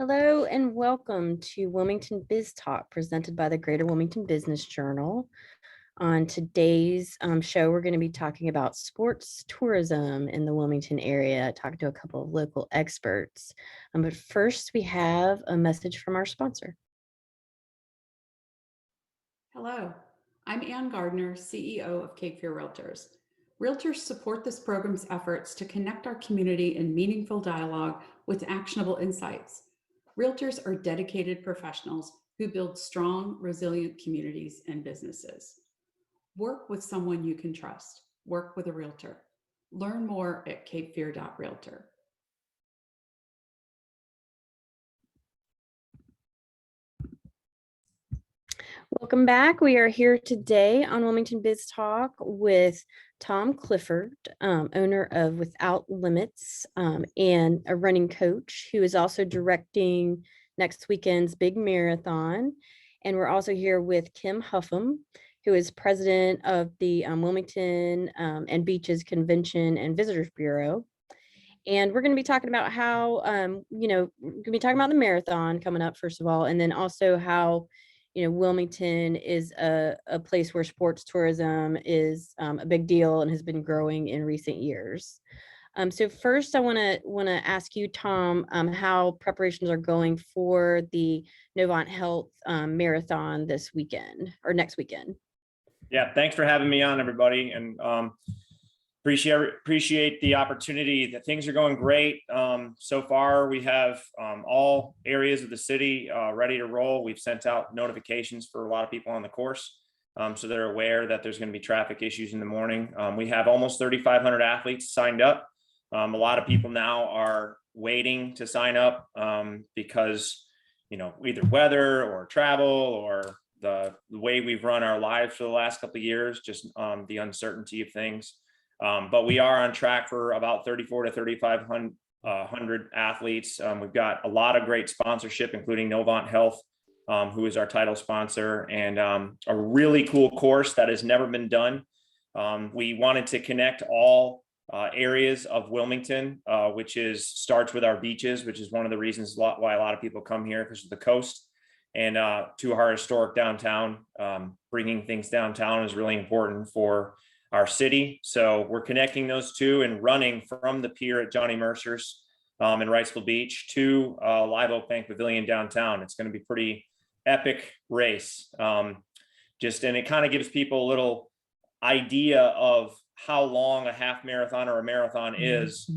Hello and welcome to Wilmington Biz Talk presented by the Greater Wilmington Business Journal. On today's show, we're going to be talking about sports tourism in the Wilmington area, talking to a couple of local experts. But first, we have a message from our sponsor. Hello, I'm Ann Gardner, CEO of Cape Fear Realtors. Realtors support this program's efforts to connect our community in meaningful dialogue with actionable insights. Realtors are dedicated professionals who build strong, resilient communities and businesses. Work with someone you can trust. Work with a realtor. Learn more at capefear.realtor. Welcome back. We are here today on Wilmington Biz Talk with Tom Clifford, owner of Without Limits, and a running coach who is also directing next weekend's big marathon. And we're also here with Kim Hufham, who is president of the Wilmington and Beaches Convention and Visitors Bureau. And we're going to be talking about how, we're going to be talking about the marathon coming up, first of all, and then also how Wilmington is a place where sports tourism is a big deal and has been growing in recent years. So first, I want to ask you, Tom, how preparations are going for the Novant Health Marathon this weekend or next weekend. Yeah, thanks for having me on, everybody, and appreciate the opportunity. That things are going great. So far, we have all areas of the city ready to roll. We've sent out notifications for a lot of people on the course, so they're aware that there's going to be traffic issues in the morning. We have almost 3,500 athletes signed up. A lot of people now are waiting to sign up because either weather or travel or the way we've run our lives for the last couple of years, just the uncertainty of things. But we are on track for about 3,400 to 3,500 athletes. We've got a lot of great sponsorship, including Novant Health, who is our title sponsor, and a really cool course that has never been done. We wanted to connect all areas of Wilmington, which starts with our beaches, which is one of the reasons why a lot of people come here, because of the coast, and to our historic downtown. Bringing things downtown is really important for our city. So we're connecting those two and running from the pier at Johnny Mercer's in Wrightsville Beach to Live Oak Bank Pavilion downtown. It's going to be pretty epic race. And it kind of gives people a little idea of how long a half marathon or a marathon is.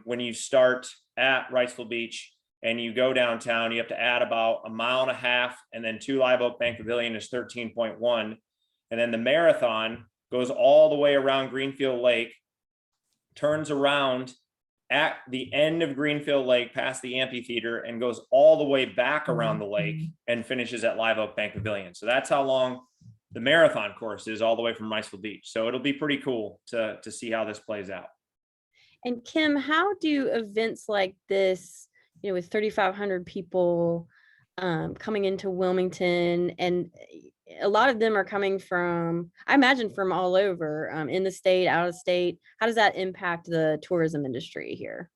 When you start at Wrightsville Beach and you go downtown, you have to add about 1.5 miles, and then to Live Oak Bank Pavilion is 13.1. And then the marathon goes all the way around Greenfield Lake, turns around at the end of Greenfield Lake past the amphitheater, and goes all the way back around the lake and finishes at Live Oak Bank Pavilion. So that's how long the marathon course is, all the way from Wrightsville Beach. So it'll be pretty cool to see how this plays out. And Kim, how do events like this, with 3,500 people coming into Wilmington, and a lot of them are coming from, I imagine, from all over, in the state, out of state. How does that impact the tourism industry here?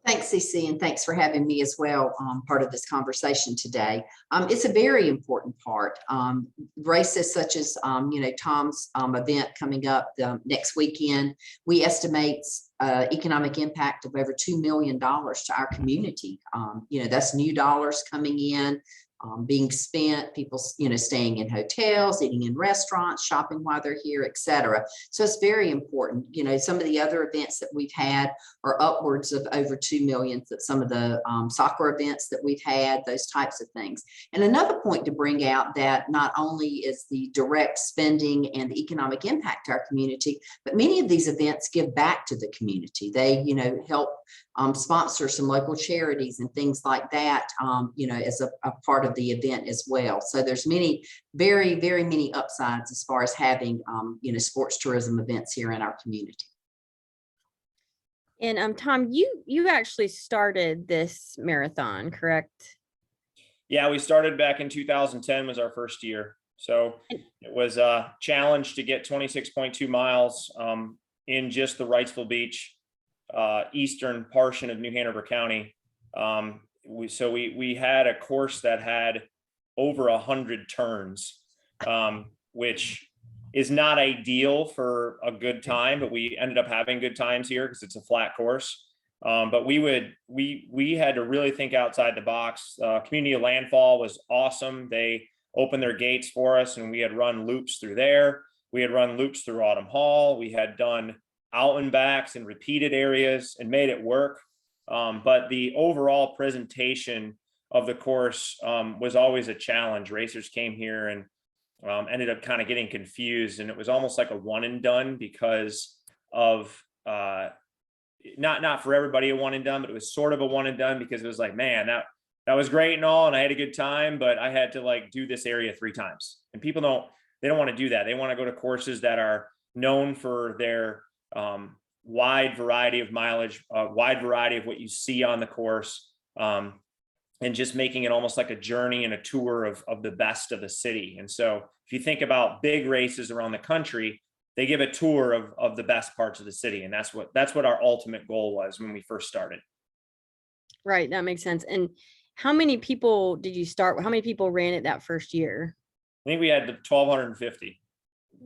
Thanks, CC, and thanks for having me as well, part of this conversation today. It's a very important part. Races such as, Tom's event coming up next weekend, we estimate economic impact of over $2 million to our community. That's new dollars coming in, being spent, people, staying in hotels, eating in restaurants, shopping while they're here, etc. So it's very important. Some of the other events that we've had are upwards of over 2 million. Some of the soccer events that we've had, those types of things. And another point to bring out, that not only is the direct spending and the economic impact to our community, but many of these events give back to the community. They, help sponsor some local charities and things like that, as a part of the event as well. So there's many, very, very many upsides as far as having, sports tourism events here in our community. And Tom, you actually started this marathon, correct? Yeah, we started back in 2010 was our first year. So it was a challenge to get 26.2 miles in just the Wrightsville Beach, eastern portion of New Hanover County. we had a course that had over 100 turns, which is not ideal for a good time, but we ended up having good times here because it's a flat course. But we had to really think outside the box. Community of Landfall was awesome. They opened their gates for us, and we had run loops through there. We had run loops through Autumn Hall. We had done out and backs in repeated areas and made it work. But the overall presentation of the course was always a challenge. Racers came here and ended up kind of getting confused, and it was almost like a one and done because of not for everybody a one and done, but it was sort of a one and done because it was like, man, that was great and all, and I had a good time, but I had to like do this area 3 times. And people don't want to do that. They want to go to courses that are known for their wide variety of mileage, wide variety of what you see on the course, and just making it almost like a journey and a tour of the best of the city. And so if you think about big races around the country, they give a tour of the best parts of the city. And that's what our ultimate goal was when we first started. Right. That makes sense. And how many people did you start with? How many people ran it that first year? I think we had 1,250.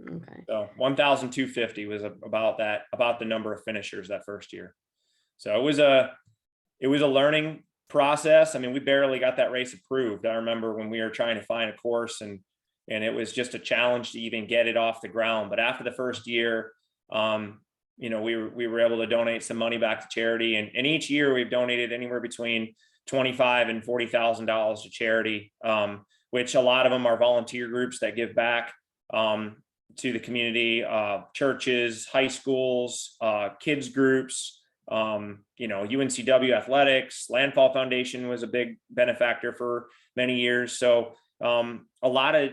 Okay. So 1,250 was about the number of finishers that first year. So it was a learning process. I mean, we barely got that race approved. I remember when we were trying to find a course, and it was just a challenge to even get it off the ground. But after the first year, we were able to donate some money back to charity. And each year we've donated anywhere between $25,000 and $40,000 to charity, which a lot of them are volunteer groups that give back to the community, churches, high schools, kids groups, UNCW athletics. Landfall Foundation was a big benefactor for many years. So a lot of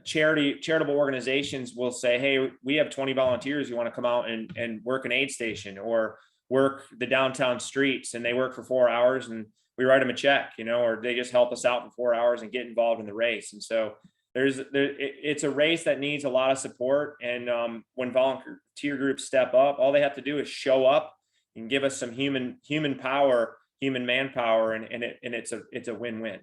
charitable organizations will say, hey, we have 20 volunteers who want to come out and work an aid station or work the downtown streets, and they work for 4 hours and we write them a check, or they just help us out for 4 hours and get involved in the race. And so it's a race that needs a lot of support. And when volunteer groups step up, all they have to do is show up and give us some human power, human manpower, and it's a win-win.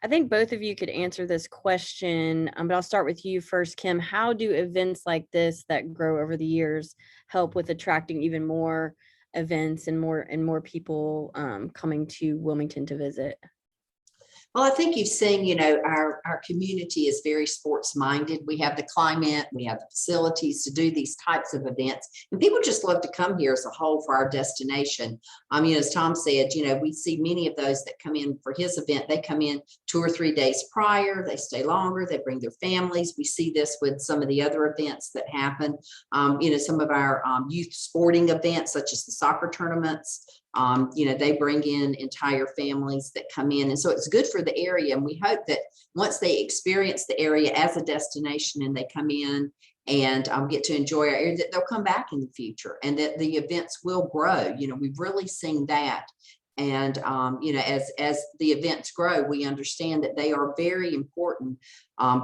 I think both of you could answer this question, but I'll start with you first, Kim. How do events like this that grow over the years help with attracting even more events and more people coming to Wilmington to visit? Well, I think you've seen, our community is very sports minded. We have the climate, we have the facilities to do these types of events, and people just love to come here as a whole for our destination. As Tom said, we see many of those that come in for his event. They come in 2 or 3 days prior, they stay longer, they bring their families. We see this with some of the other events that happen. Some of our youth sporting events, such as the soccer tournaments, they bring in entire families that come in. And so it's good for the area. And we hope that once they experience the area as a destination and they come in and get to enjoy our area, that they'll come back in the future and that the events will grow. We've really seen that. And, as the events grow, we understand that they are a very important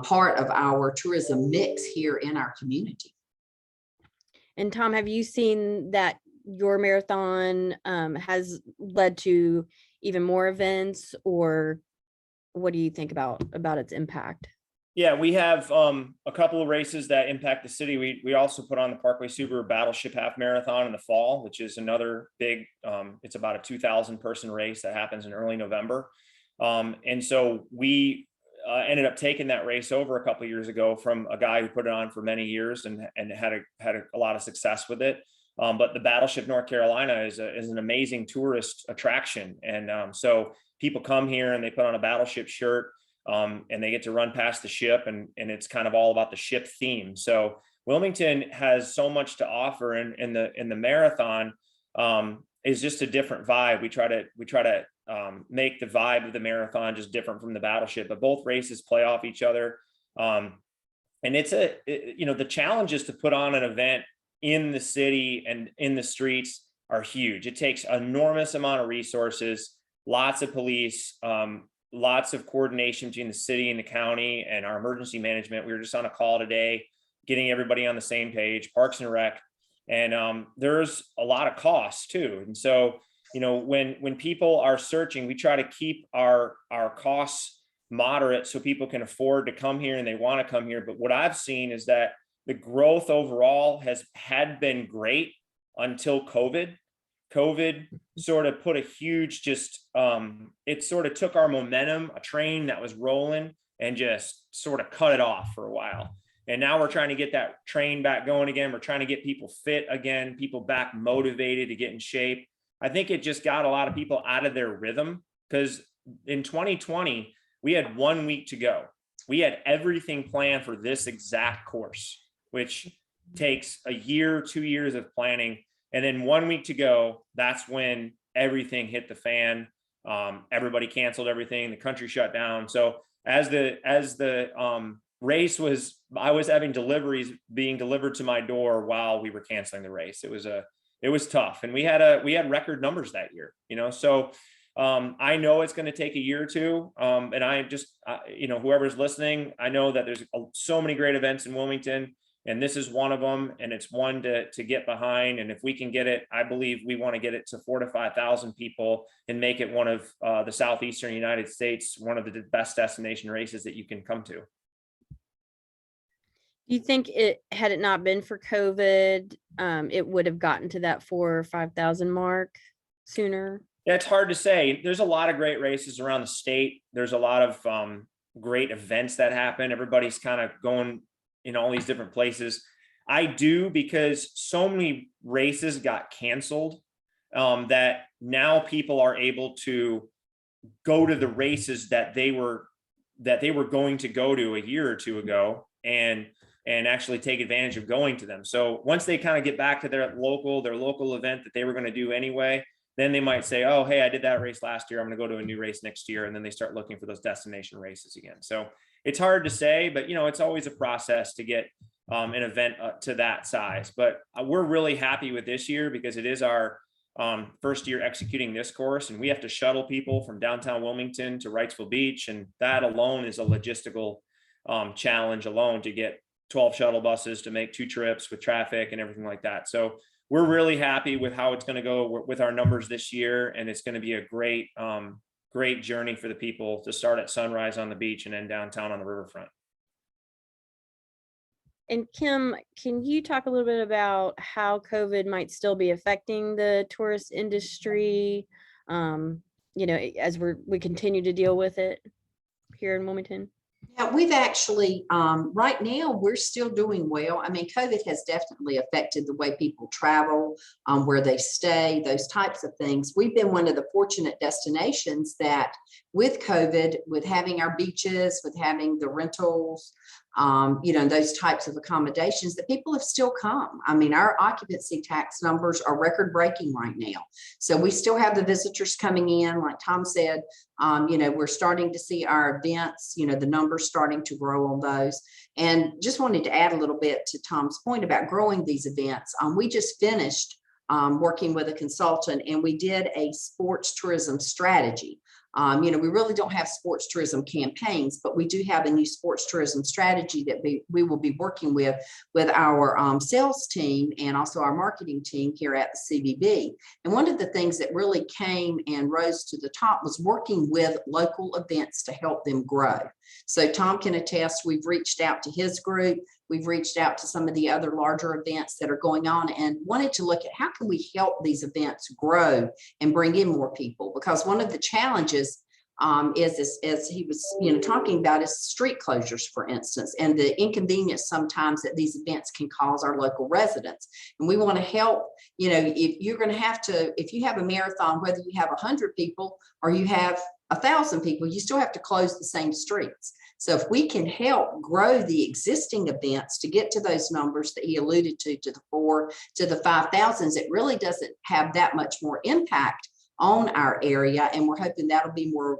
part of our tourism mix here in our community. And Tom, have you seen that your marathon has led to even more events, or what do you think about its impact? Yeah, we have a couple of races that impact the city. We also put on the Parkway Subaru Battleship Half Marathon in the fall, which is another big, it's about a 2,000 person race that happens in early November. And so we ended up taking that race over a couple of years ago from a guy who put it on for many years and had a lot of success with it. But the Battleship, North Carolina is an amazing tourist attraction. And so people come here and they put on a Battleship shirt and they get to run past the ship, and it's kind of all about the ship theme. So Wilmington has so much to offer, and the marathon is just a different vibe. We try to make the vibe of the marathon just different from the Battleship, but both races play off each other. And the challenges to put on an event in the city and in the streets are huge. It takes an enormous amount of resources, lots of police, lots of coordination between the city and the county and our emergency management. We were just on a call today, getting everybody on the same page, Parks and Rec. And there's a lot of costs too. And so, when people are searching, we try to keep our costs moderate so people can afford to come here and they want to come here. But what I've seen is that the growth overall had been great until COVID. COVID sort of put a huge, it sort of took our momentum, a train that was rolling, and just sort of cut it off for a while. And now we're trying to get that train back going again. We're trying to get people fit again, people back motivated to get in shape. I think it just got a lot of people out of their rhythm, because in 2020, we had 1 week to go. We had everything planned for this exact course, which takes a year, 2 years of planning. And then 1 week to go, that's when everything hit the fan. Everybody canceled everything. The country shut down. So as the race was, I was having deliveries being delivered to my door while we were canceling the race. It was tough. And we had record numbers that year, so I know it's going to take a year or two. And I just, whoever's listening, I know that there's so many great events in Wilmington, and this is one of them. And it's one to get behind. And if we can get it, I believe we want to get it to 4,000 to 5,000 people and make it one of the Southeastern United States, one of the best destination races that you can come to. Do you think had it not been for COVID, it would have gotten to that 4,000 or 5,000 mark sooner? Yeah, it's hard to say. There's a lot of great races around the state. There's a lot of great events that happen. Everybody's kind of going in all these different places. I do, because so many races got canceled, that now people are able to go to the races that they were going to go to a year or two ago, and actually take advantage of going to them. So once they kind of get back to their local event that they were going to do anyway, then they might say, oh, hey, I did that race last year, I'm going to go to a new race next year. And then they start looking for those destination races again. So it's hard to say, but it's always a process to get an event to that size. But we're really happy with this year, because it is our first year executing this course, and we have to shuttle people from downtown Wilmington to Wrightsville Beach. And that alone is a logistical challenge alone, to get 12 shuttle buses to make 2 trips with traffic and everything like that. So we're really happy with how it's going to go with our numbers this year. And it's going to be a great journey for the people to start at sunrise on the beach and end downtown on the riverfront. And Kim, can you talk a little bit about how COVID might still be affecting the tourist industry, as we continue to deal with it here in Wilmington? Yeah, we've actually, right now, we're still doing well. I mean, COVID has definitely affected the way people travel, where they stay, those types of things. We've been one of the fortunate destinations that with COVID, with having our beaches, with having the rentals, those types of accommodations, that people have still come. I mean, our occupancy tax numbers are record breaking right now. So we still have the visitors coming in, like Tom said. We're starting to see our events, the numbers starting to grow on those. And just wanted to add a little bit to Tom's point about growing these events. We just finished working with a consultant, and we did a sports tourism strategy. We really don't have sports tourism campaigns, but we do have a new sports tourism strategy that we will be working with our sales team and also our marketing team here at the CBB. And one of the things that really came and rose to the top was working with local events to help them grow. So Tom can attest, we've reached out to his group. We've reached out to some of the other larger events that are going on, and wanted to look at how can we help these events grow and bring in more people. Because one of the challenges is, as he was talking about, is street closures, for instance, and the inconvenience sometimes that these events can cause our local residents. And we want to help, if you have a marathon, whether you have 100 people or you have 1,000 people, you still have to close the same streets. So if we can help grow the existing events to get to those numbers that he alluded to the 4,000 to the 5,000s, it really doesn't have that much more impact on our area. And we're hoping that'll be more,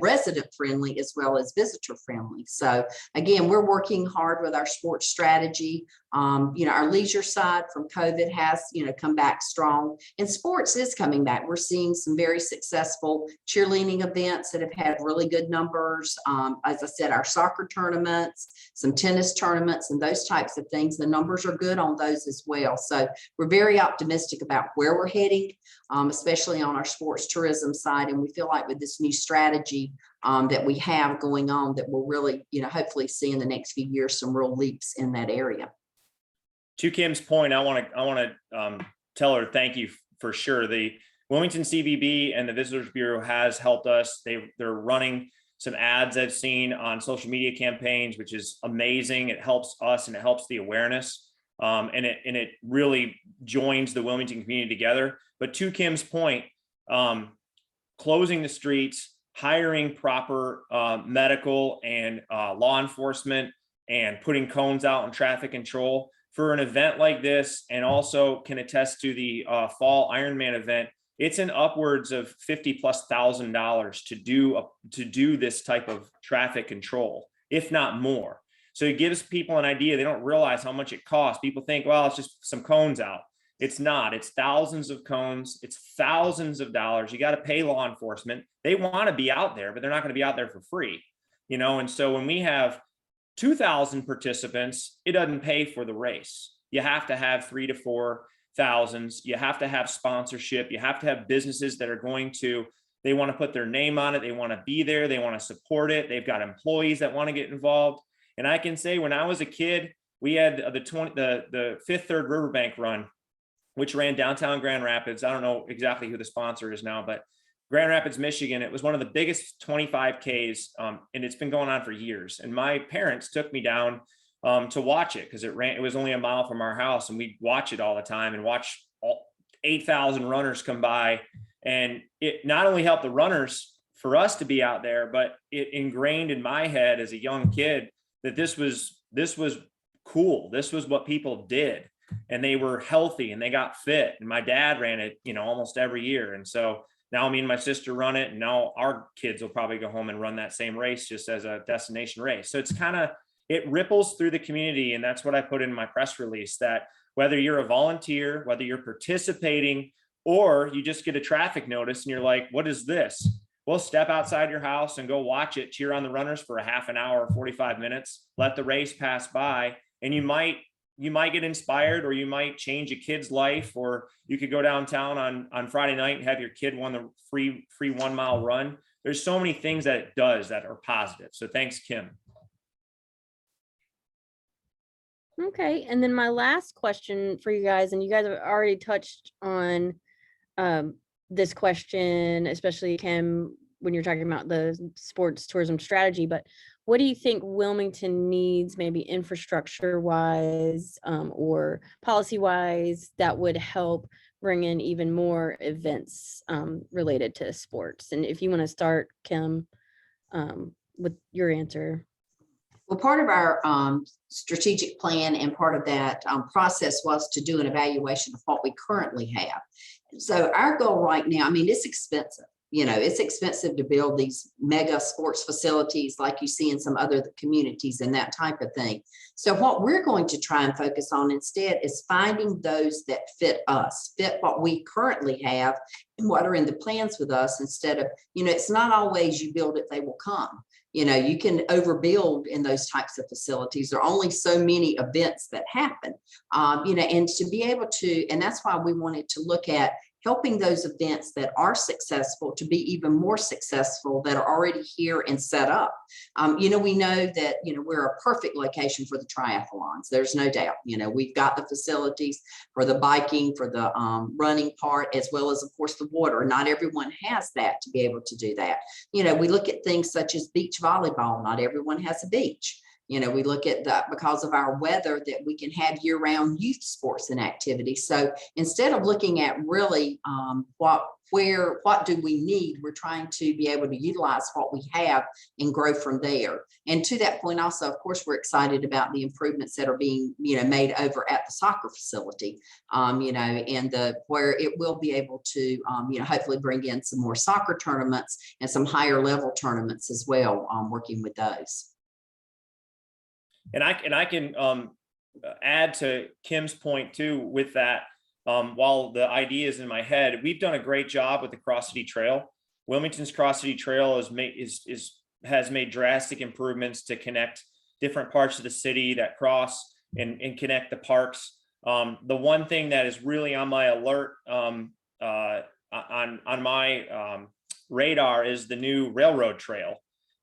resident friendly as well as visitor friendly. So again, we're working hard with our sports strategy. Our leisure side from COVID has, come back strong, and sports is coming back. We're seeing some very successful cheerleading events that have had really good numbers. As I said, our soccer tournaments, some tennis tournaments, and those types of things. The numbers are good on those as well. So we're very optimistic about where we're heading, especially on our sports tourism side. And we feel like with this new strategy that we have going on, that we'll really, hopefully see in the next few years some real leaps in that area. To Kim's point, I want to tell her thank you for sure. The Wilmington CVB and the Visitors Bureau has helped us. They're running some ads I've seen on social media campaigns, which is amazing. It helps us and it helps the awareness, and it really joins the Wilmington community together. But to Kim's point, closing the streets, hiring proper medical and law enforcement, and putting cones out and traffic control for an event like this, and also can attest to the fall Ironman event. It's an upwards of $50,000+ to do this type of traffic control, if not more. So it gives people an idea. They don't realize how much it costs. People think, well, it's just some cones out. It's not. It's thousands of cones. It's thousands of dollars. You got to pay law enforcement. They want to be out there, but they're not going to be out there for free, And so when we have 2,000 participants, it doesn't pay for the race. You have to have 3,000 to 4,000. You have to have sponsorship. You have to have businesses that are they want to put their name on it. They want to be there. They want to support it. They've got employees that want to get involved. And I can say when I was a kid, we had the Fifth Third Riverbank Run, which ran downtown Grand Rapids. I don't know exactly who the sponsor is now, but Grand Rapids, Michigan. It was one of the biggest 25Ks, and it's been going on for years. And my parents took me down to watch it because it was only a mile from our house, and we'd watch it all the time and watch all 8,000 runners come by. And it not only helped the runners for us to be out there, but it ingrained in my head as a young kid that this was cool. This was what people did, and they were healthy and they got fit. And my dad ran it, almost every year. And so now me and my sister run it, and now our kids will probably go home and run that same race just as a destination race. So it ripples through the community. And that's what I put in my press release, that whether you're a volunteer, whether you're participating, or you just get a traffic notice and you're like, what is this? Well, step outside your house and go watch it, cheer on the runners for a half an hour, 45 minutes, let the race pass by, and you might get inspired, or you might change a kid's life, or you could go downtown on Friday night and have your kid won the free 1 mile run. There's so many things that it does that are positive. So thanks, Kim. Okay. And then my last question for you guys, and you guys have already touched on this question, especially Kim, when you're talking about the sports tourism strategy, but what do you think Wilmington needs, maybe infrastructure wise or policy wise, that would help bring in even more events related to sports? And if you want to start, Kim, with your answer. Well, part of our strategic plan and part of that process was to do an evaluation of what we currently have. So our goal right now, it's expensive. It's expensive to build these mega sports facilities like you see in some other communities and that type of thing. So what we're going to try and focus on instead is finding those that fit us, fit what we currently have and what are in the plans with us, instead of, it's not always you build it, they will come. You can overbuild in those types of facilities. There are only so many events that happen, and to be able to, and that's why we wanted to look at helping those events that are successful to be even more successful, that are already here and set up. We know that, we're a perfect location for the triathlons. There's no doubt, we've got the facilities for the biking, for the running part, as well as, of course, the water. Not everyone has that to be able to do that. We look at things such as beach volleyball. Not everyone has a beach. We look at that because of our weather that we can have year-round youth sports and activities. So instead of looking at really what do we need, we're trying to be able to utilize what we have and grow from there. And to that point also, of course, we're excited about the improvements that are being made over at the soccer facility, and where it will be able to hopefully bring in some more soccer tournaments and some higher level tournaments as well, working with those. And I can add to Kim's point too with that. While the idea is in my head, we've done a great job with the Cross City Trail. Wilmington's Cross City Trail has made drastic improvements to connect different parts of the city that cross and connect the parks. The one thing that is really on my alert on my radar is the new railroad trail.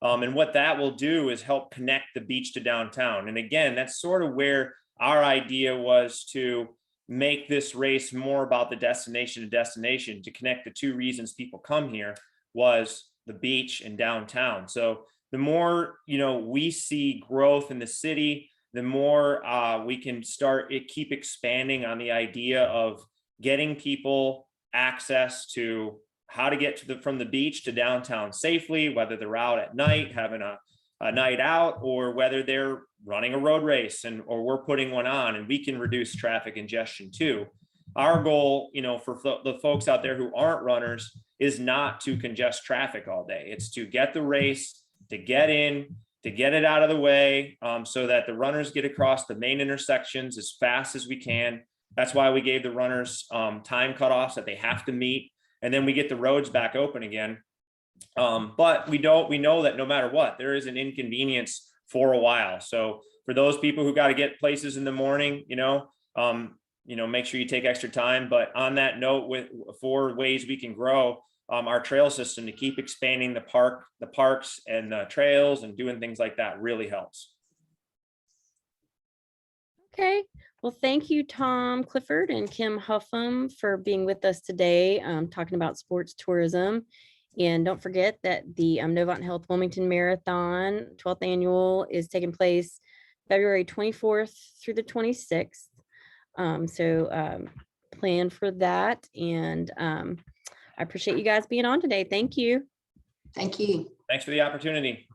And what that will do is help connect the beach to downtown. And again, that's sort of where our idea was, to make this race more about the destination to destination, to connect the two reasons people come here, was the beach and downtown. So the more, we see growth in the city, the more we can keep expanding on the idea of getting people access to how to get from the beach to downtown safely, whether they're out at night having a night out, or whether they're running a road race or we're putting one on, and we can reduce traffic congestion too. Our goal, for the folks out there who aren't runners, is not to congest traffic all day. It's to get the race, to get in, to get it out of the way, so that the runners get across the main intersections as fast as we can. That's why we gave the runners time cutoffs that they have to meet, and then we get the roads back open again. But we know that no matter what, there is an inconvenience for a while. So for those people who got to get places in the morning, make sure you take extra time. But on that note, with 4 ways we can grow our trail system to keep expanding the parks and the trails and doing things like that really helps. Okay. Well, thank you, Tom Clifford and Kim Hufham, for being with us today, talking about sports tourism. And don't forget that the Novant Health Wilmington Marathon 12th annual is taking place February 24th through the 26th. So plan for that. And I appreciate you guys being on today. Thank you. Thank you. Thanks for the opportunity.